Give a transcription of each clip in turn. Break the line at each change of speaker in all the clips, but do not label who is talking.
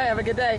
Have a good day.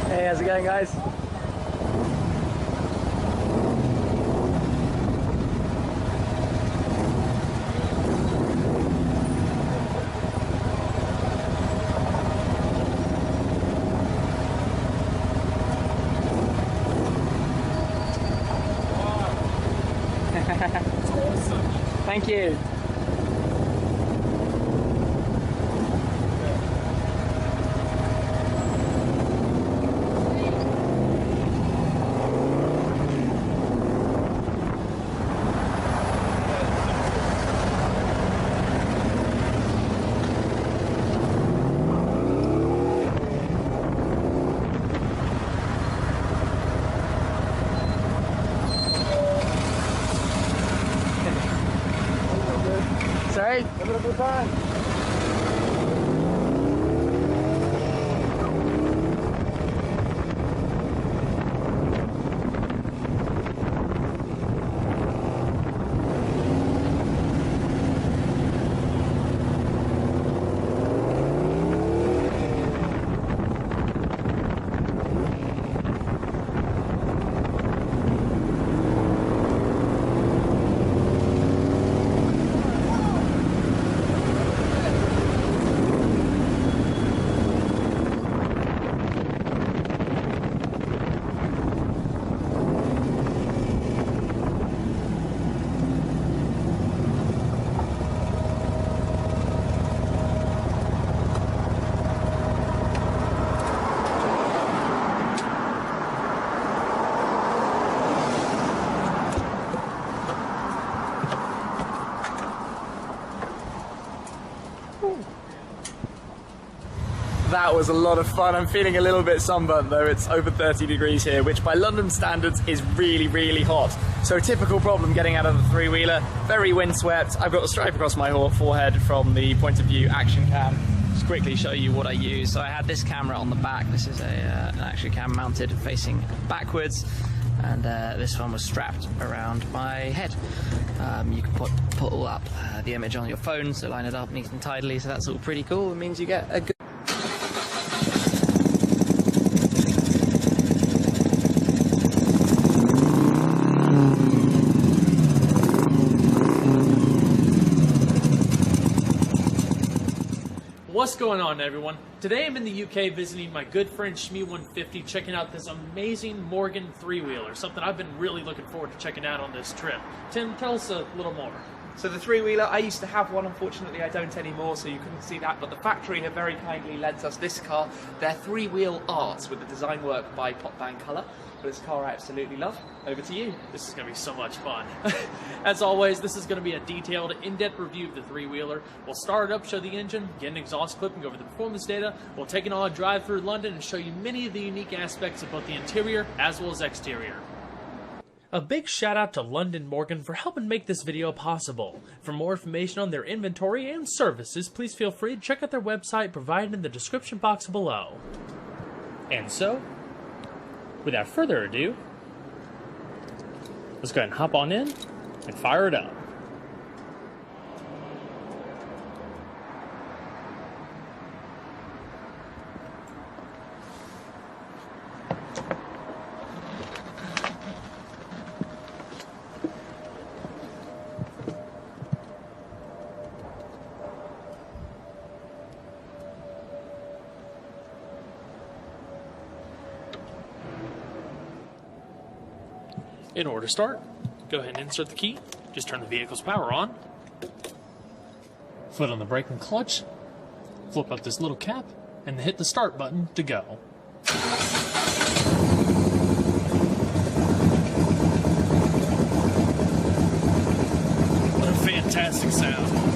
Hey, how's it going, guys?
It's awesome.
Thank you. Sorry?
Having a good time.
That was a lot of fun. I'm feeling a little bit sunburnt though. It's over 30 degrees here, which by London standards is really, really hot. So typical problem getting out of the three-wheeler, very windswept. I've got a stripe across my forehead from the point of view action cam. Just quickly show you what I use. So I had this camera on the back. This is an action cam mounted facing backwards. And this one was strapped around my head. You can put all up the image on your phone, so line it up neat and tidily, so that's all pretty cool. It means you get a good...
What's going on, everyone? Today I'm in the UK visiting my good friend Shmi 150, checking out this amazing Morgan three-wheeler, something I've been really looking forward to checking out on this trip. Tim, tell us a little more.
So the three-wheeler, I used to have one, unfortunately I don't anymore, so you couldn't see that, but the factory have very kindly lent us this car. They're three-wheel arts with the design work by Pop Bang Colour, but it's a car I absolutely love. Over to you.
This is going to be so much fun. As always, this is going to be a detailed, in-depth review of the three-wheeler. We'll start it up, show the engine, get an exhaust clip, and go over the performance data. We'll take it on a drive through London and show you many of the unique aspects of both the interior as well as exterior. A big shout out to London Morgan for helping make this video possible. For more information on their inventory and services, please feel free to check out their website provided in the description box below. And so, without further ado, let's go ahead and hop on in and fire it up. In order to start, go ahead and insert the key, just turn the vehicle's power on, foot on the brake and clutch, flip up this little cap, and hit the start button to go. What a fantastic sound.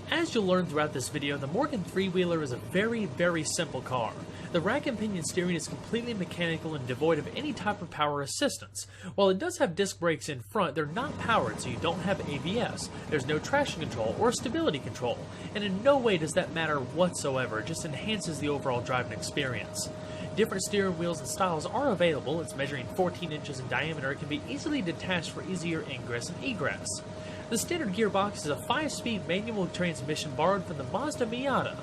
As you'll learn throughout this video, the Morgan three-wheeler is a very, very simple car. The rack and pinion steering is completely mechanical and devoid of any type of power assistance. While it does have disc brakes in front, they're not powered, so you don't have ABS. There's no traction control or stability control, and in no way does that matter whatsoever. It just enhances the overall driving experience. Different steering wheels and styles are available. It's measuring 14 inches in diameter. It can be easily detached for easier ingress and egress. The standard gearbox is a 5-speed manual transmission borrowed from the Mazda Miata,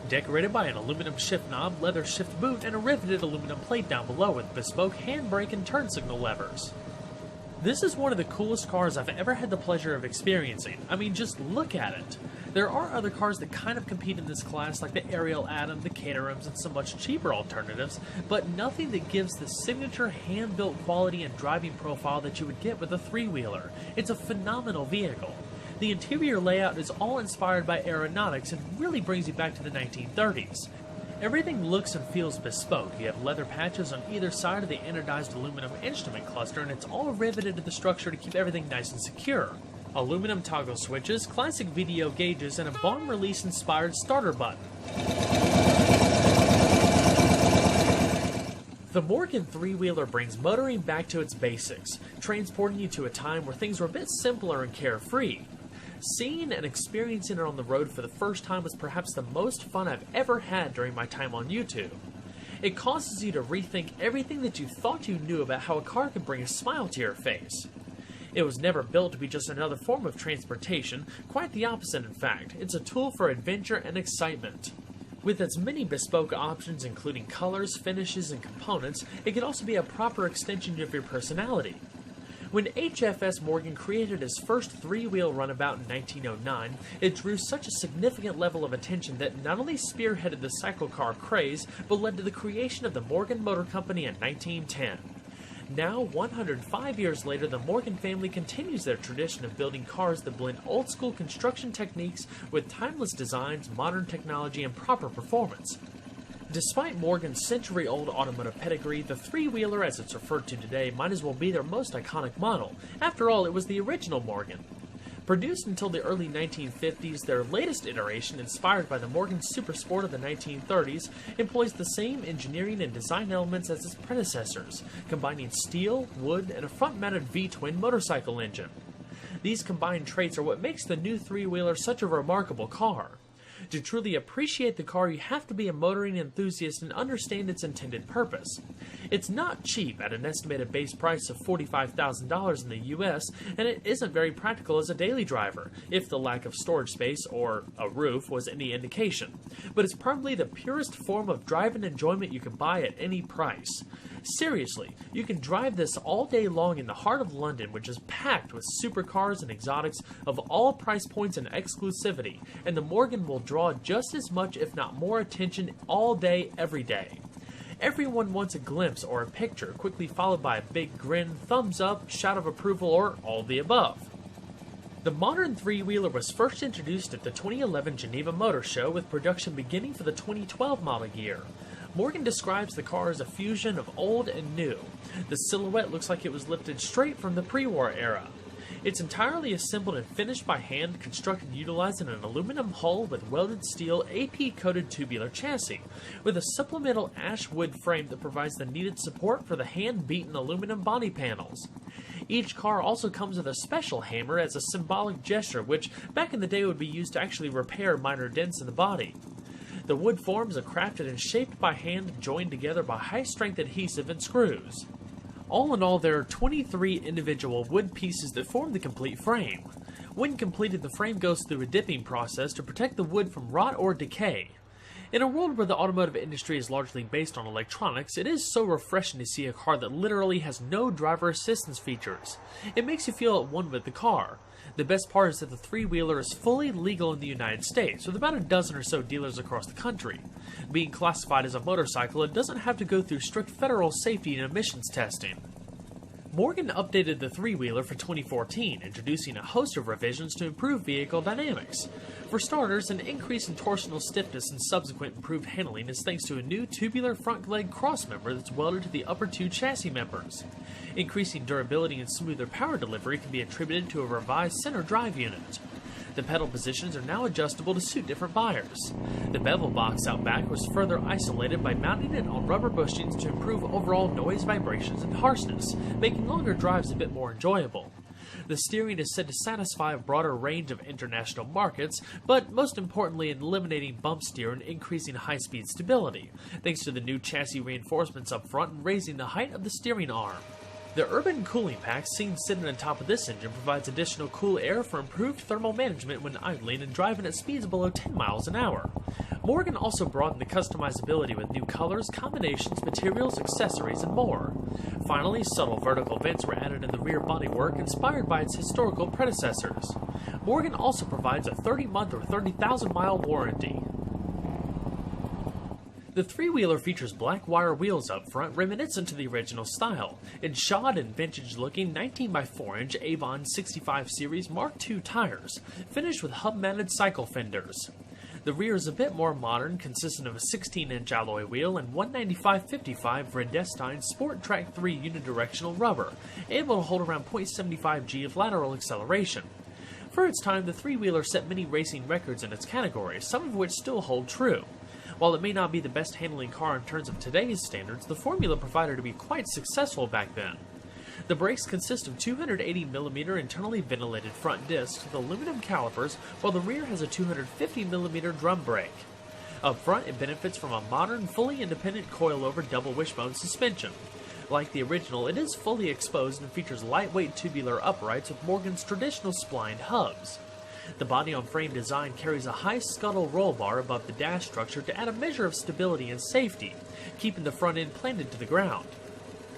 decorated by an aluminum shift knob, leather shift boot, and a riveted aluminum plate down below with bespoke handbrake and turn signal levers. This is one of the coolest cars I've ever had the pleasure of experiencing. I mean, just look at it. There are other cars that kind of compete in this class, like the Ariel Atom, the Caterhams, and some much cheaper alternatives, but nothing that gives the signature hand-built quality and driving profile that you would get with a three-wheeler. It's a phenomenal vehicle. The interior layout is all inspired by aeronautics and really brings you back to the 1930s. Everything looks and feels bespoke. You have leather patches on either side of the anodized aluminum instrument cluster, and it's all riveted to the structure to keep everything nice and secure. Aluminum toggle switches, classic video gauges, and a Bond release inspired starter button. The Morgan three-wheeler brings motoring back to its basics, transporting you to a time where things were a bit simpler and carefree. Seeing and experiencing it on the road for the first time was perhaps the most fun I've ever had during my time on YouTube. It causes you to rethink everything that you thought you knew about how a car could bring a smile to your face. It was never built to be just another form of transportation, quite the opposite in fact. It's a tool for adventure and excitement. With its many bespoke options including colors, finishes, and components, it can also be a proper extension of your personality. When HFS Morgan created his first three-wheel runabout in 1909, it drew such a significant level of attention that not only spearheaded the cycle car craze, but led to the creation of the Morgan Motor Company in 1910. Now, 105 years later, the Morgan family continues their tradition of building cars that blend old-school construction techniques with timeless designs, modern technology, and proper performance. Despite Morgan's century-old automotive pedigree, the three-wheeler, as it's referred to today, might as well be their most iconic model. After all, it was the original Morgan. Produced until the early 1950s, their latest iteration, inspired by the Morgan Super Sport of the 1930s, employs the same engineering and design elements as its predecessors, combining steel, wood, and a front-mounted V-twin motorcycle engine. These combined traits are what makes the new three-wheeler such a remarkable car. To truly appreciate the car, you have to be a motoring enthusiast and understand its intended purpose. It's not cheap at an estimated base price of $45,000 in the US, and it isn't very practical as a daily driver, if the lack of storage space or a roof was any indication. But it's probably the purest form of driving enjoyment you can buy at any price. Seriously, you can drive this all day long in the heart of London, which is packed with supercars and exotics of all price points and exclusivity, and the Morgan will draw just as much if not more attention all day, every day. Everyone wants a glimpse or a picture, quickly followed by a big grin, thumbs up, shout of approval, or all the above. The modern three-wheeler was first introduced at the 2011 Geneva Motor Show, with production beginning for the 2012 model year. Morgan describes the car as a fusion of old and new. The silhouette looks like it was lifted straight from the pre-war era. It's entirely assembled and finished by hand, constructed utilizing an aluminum hull with welded steel AP-coated tubular chassis, with a supplemental ash wood frame that provides the needed support for the hand-beaten aluminum body panels. Each car also comes with a special hammer as a symbolic gesture, which back in the day would be used to actually repair minor dents in the body. The wood forms are crafted and shaped by hand, joined together by high-strength adhesive and screws. All in all, there are 23 individual wood pieces that form the complete frame. When completed, the frame goes through a dipping process to protect the wood from rot or decay. In a world where the automotive industry is largely based on electronics, it is so refreshing to see a car that literally has no driver assistance features. It makes you feel at one with the car. The best part is that the three-wheeler is fully legal in the United States, with about a dozen or so dealers across the country. Being classified as a motorcycle, it doesn't have to go through strict federal safety and emissions testing. Morgan updated the three-wheeler for 2014, introducing a host of revisions to improve vehicle dynamics. For starters, an increase in torsional stiffness and subsequent improved handling is thanks to a new tubular front leg crossmember that's welded to the upper two chassis members. Increasing durability and smoother power delivery can be attributed to a revised center drive unit. The pedal positions are now adjustable to suit different buyers. The bevel box out back was further isolated by mounting it on rubber bushings to improve overall noise, vibrations, and harshness, making longer drives a bit more enjoyable. The steering is said to satisfy a broader range of international markets, but most importantly in eliminating bump steer and increasing high-speed stability, thanks to the new chassis reinforcements up front and raising the height of the steering arm. The urban cooling pack seen sitting on top of this engine provides additional cool air for improved thermal management when idling and driving at speeds below 10 miles an hour. Morgan also broadened the customizability with new colors, combinations, materials, accessories, and more. Finally, subtle vertical vents were added in the rear bodywork inspired by its historical predecessors. Morgan also provides a 30-month or 30,000-mile warranty. The three-wheeler features black wire wheels up front, reminiscent to the original style, and shod and vintage-looking 19x4-inch Avon 65 Series Mark II tires, finished with hub-mounted cycle fenders. The rear is a bit more modern, consisting of a 16-inch alloy wheel and 195/55 Vredestein Sport Track 3 unidirectional rubber, able to hold around 0.75 g of lateral acceleration. For its time, the three-wheeler set many racing records in its category, some of which still hold true. While it may not be the best handling car in terms of today's standards, the formula proved to be quite successful back then. The brakes consist of 280mm internally ventilated front discs with aluminum calipers, while the rear has a 250mm drum brake. Up front, it benefits from a modern, fully independent coilover double wishbone suspension. Like the original, it is fully exposed and features lightweight tubular uprights with Morgan's traditional splined hubs. The body-on-frame design carries a high scuttle roll bar above the dash structure to add a measure of stability and safety, keeping the front end planted to the ground.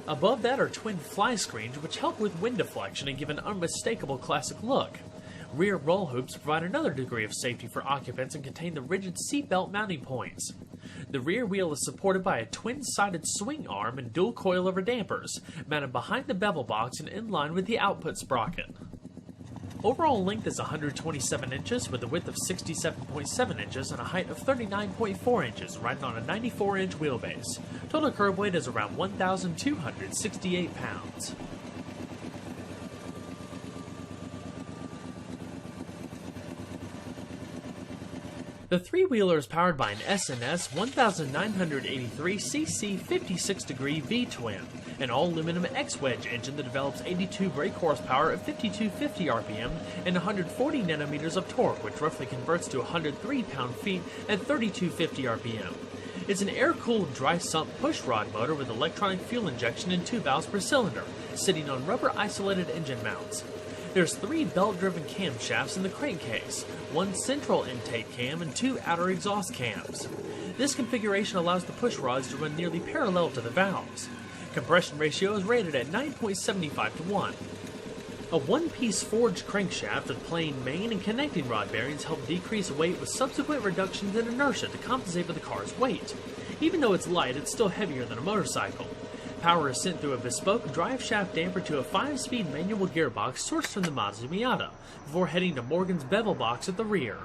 Above that are twin fly screens which help with wind deflection and give an unmistakable classic look. Rear roll hoops provide another degree of safety for occupants and contain the rigid seatbelt mounting points. The rear wheel is supported by a twin-sided swing arm and dual coilover dampers, mounted behind the bevel box and in line with the output sprocket. Overall length is 127 inches with a width of 67.7 inches and a height of 39.4 inches, riding on a 94-inch wheelbase. Total curb weight is around 1,268 pounds. The three-wheeler is powered by an SNS 1983cc 56-degree V-twin, an all-aluminum X-wedge engine that develops 82 brake horsepower at 5250 RPM and 140 nanometers of torque, which roughly converts to 103 pound-feet at 3250 RPM. It's an air-cooled dry-sump push-rod motor with electronic fuel injection and 2 valves per cylinder, sitting on rubber-isolated engine mounts. There's 3 belt-driven camshafts in the crankcase, 1 central intake cam, and 2 outer exhaust cams. This configuration allows the push rods to run nearly parallel to the valves. Compression ratio is rated at 9.75 to 1. A one-piece forged crankshaft with plain main and connecting rod bearings help decrease weight with subsequent reductions in inertia to compensate for the car's weight. Even though it's light, it's still heavier than a motorcycle. Power is sent through a bespoke drive shaft damper to a 5-speed manual gearbox sourced from the Mazda Miata, before heading to Morgan's bevel box at the rear.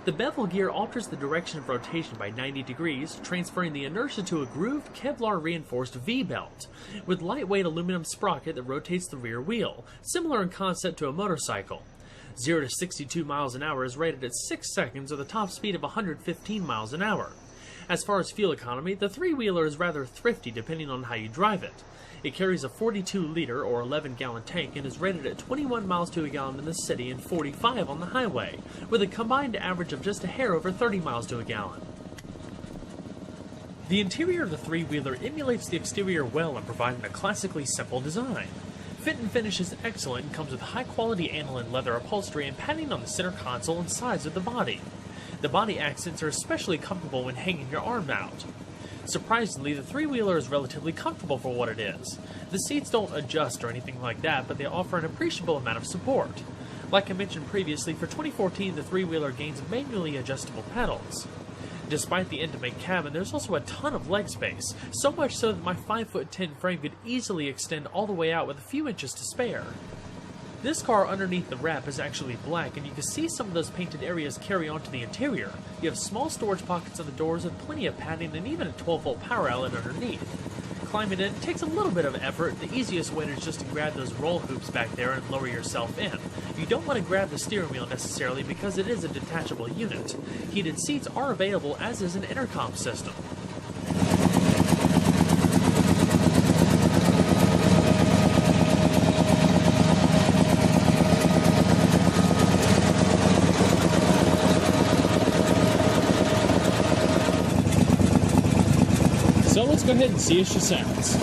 The bevel gear alters the direction of rotation by 90 degrees, transferring the inertia to a grooved Kevlar-reinforced V-belt, with lightweight aluminum sprocket that rotates the rear wheel, similar in concept to a motorcycle. 0 to 62 miles an hour is rated at 6 seconds with a top speed of 115 miles an hour. As far as fuel economy, the three-wheeler is rather thrifty depending on how you drive it. It carries a 42-liter or 11-gallon tank and is rated at 21 miles to a gallon in the city and 45 on the highway, with a combined average of just a hair over 30 miles to a gallon. The interior of the three-wheeler emulates the exterior well in providing a classically simple design. Fit and finish is excellent and comes with high-quality aniline leather upholstery and padding on the center console and sides of the body. The body accents are especially comfortable when hanging your arm out. Surprisingly, the three-wheeler is relatively comfortable for what it is. The seats don't adjust or anything like that, but they offer an appreciable amount of support. Like I mentioned previously, for 2014 the three-wheeler gains manually adjustable pedals. Despite the intimate cabin, there's also a ton of leg space, so much so that my 5'10" frame could easily extend all the way out with a few inches to spare. This car underneath the wrap is actually black, and you can see some of those painted areas carry onto the interior. You have small storage pockets on the doors with plenty of padding and even a 12-volt power outlet underneath. Climbing in takes a little bit of effort. The easiest way is just to grab those roll hoops back there and lower yourself in. You don't want to grab the steering wheel necessarily because it is a detachable unit. Heated seats are available, as is an intercom system.
So let's go ahead and see how she sounds.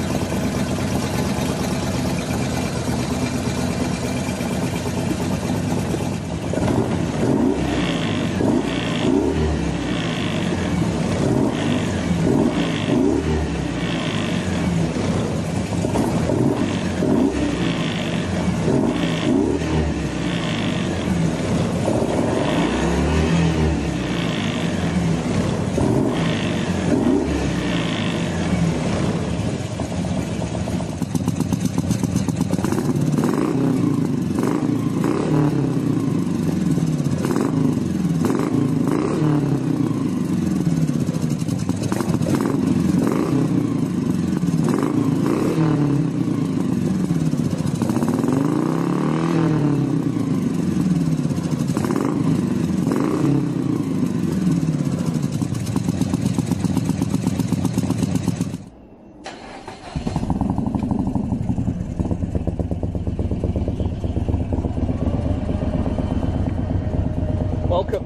Welcome.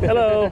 Hello.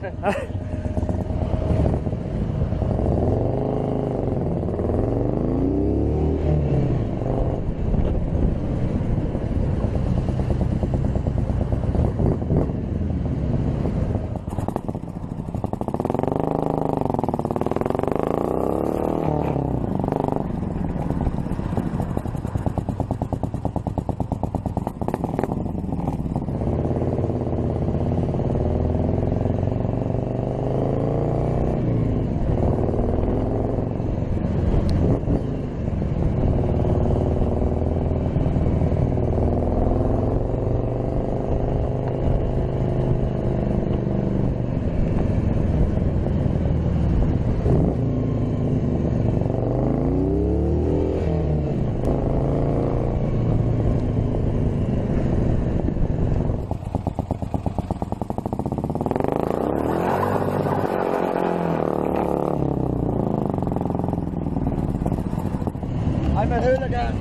I'm a hooligan.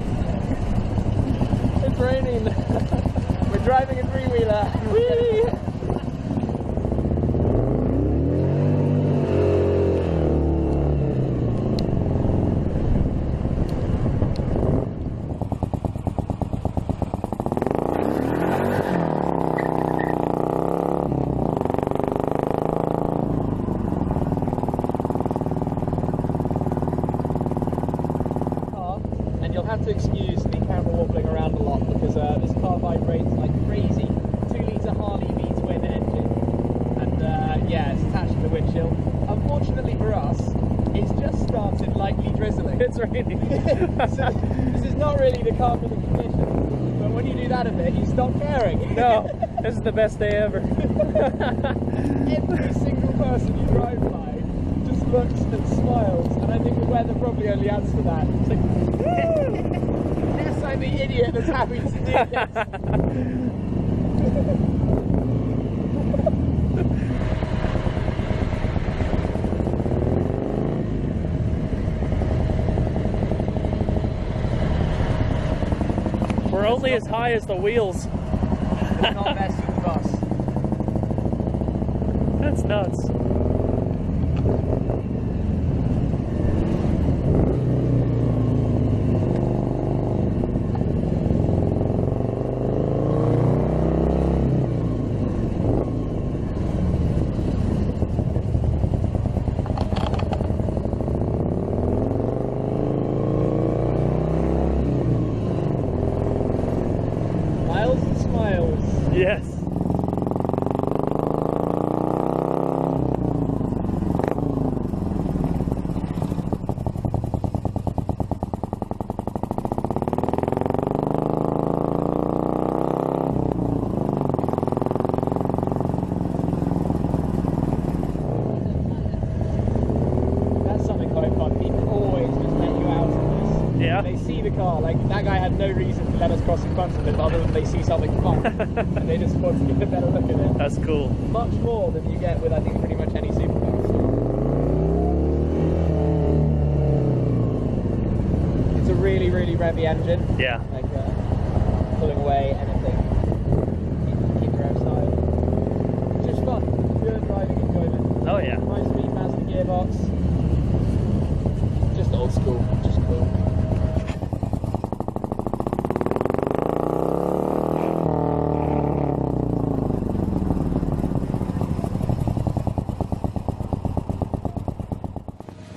It's raining. We're driving a three-wheeler. Whee! And you'll have to excuse the camera wobbling around a lot because this car vibrates like crazy. 2-litre Harley V-twin engine, and yeah, it's attached to the windshield. Unfortunately for us, it's drizzling.
It's raining.
This is not really the car for the conditions, but when you do that a bit, you stop caring.
No, this is the best day ever.
Every single person you drive by just looks and smiles, and I think the weather probably only adds to that. It's like, yes, I'm the idiot that's happy to do this.
We're only as high as the wheels.
Do not mess with the bus.
That's nuts.
Miles and smiles.
Yes.
That's something quite fun. People always just let you out of this.
Yeah.
They see the car, like that guy had no reason to let us cross in front of him other than they see something fun. And they just want to get a better look at it.
That's cool.
Much more than you get with, I think, pretty much any supercar store. It's a really, really revvy engine.
Yeah.
Like pulling away anything. Keep your outside. It's just fun. Pure driving enjoyment.
Oh yeah.
5-speed Mazda gearbox. Just old school. Just cool.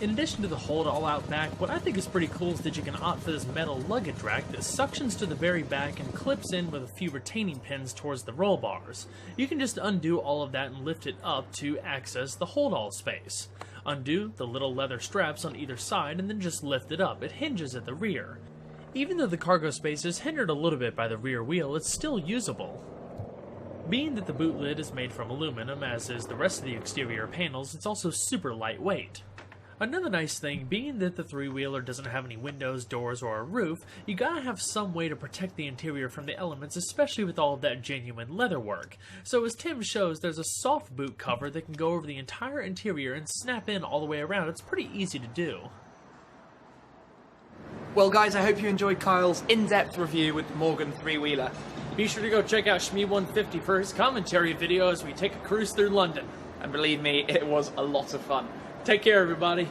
In addition to the hold all out back, what I think is pretty cool is that you can opt for this metal luggage rack that suctions to the very back and clips in with a few retaining pins towards the roll bars. You can just undo all of that and lift it up to access the hold all space. Undo the little leather straps on either side and then just lift it up. It hinges at the rear. Even though the cargo space is hindered a little bit by the rear wheel, it's still usable. Being that the boot lid is made from aluminum, as is the rest of the exterior panels, it's also super lightweight. Another nice thing, being that the three-wheeler doesn't have any windows, doors, or a roof, you gotta have some way to protect the interior from the elements, especially with all of that genuine leather work. So as Tim shows, there's a soft boot cover that can go over the entire interior and snap in all the way around. It's pretty easy to do.
Well, guys, I hope you enjoyed Kyle's in-depth review with the Morgan three-wheeler.
Be sure to go check out Shmee150 for his commentary video as we take a cruise through London.
And believe me, it was a lot of fun.
Take care, everybody.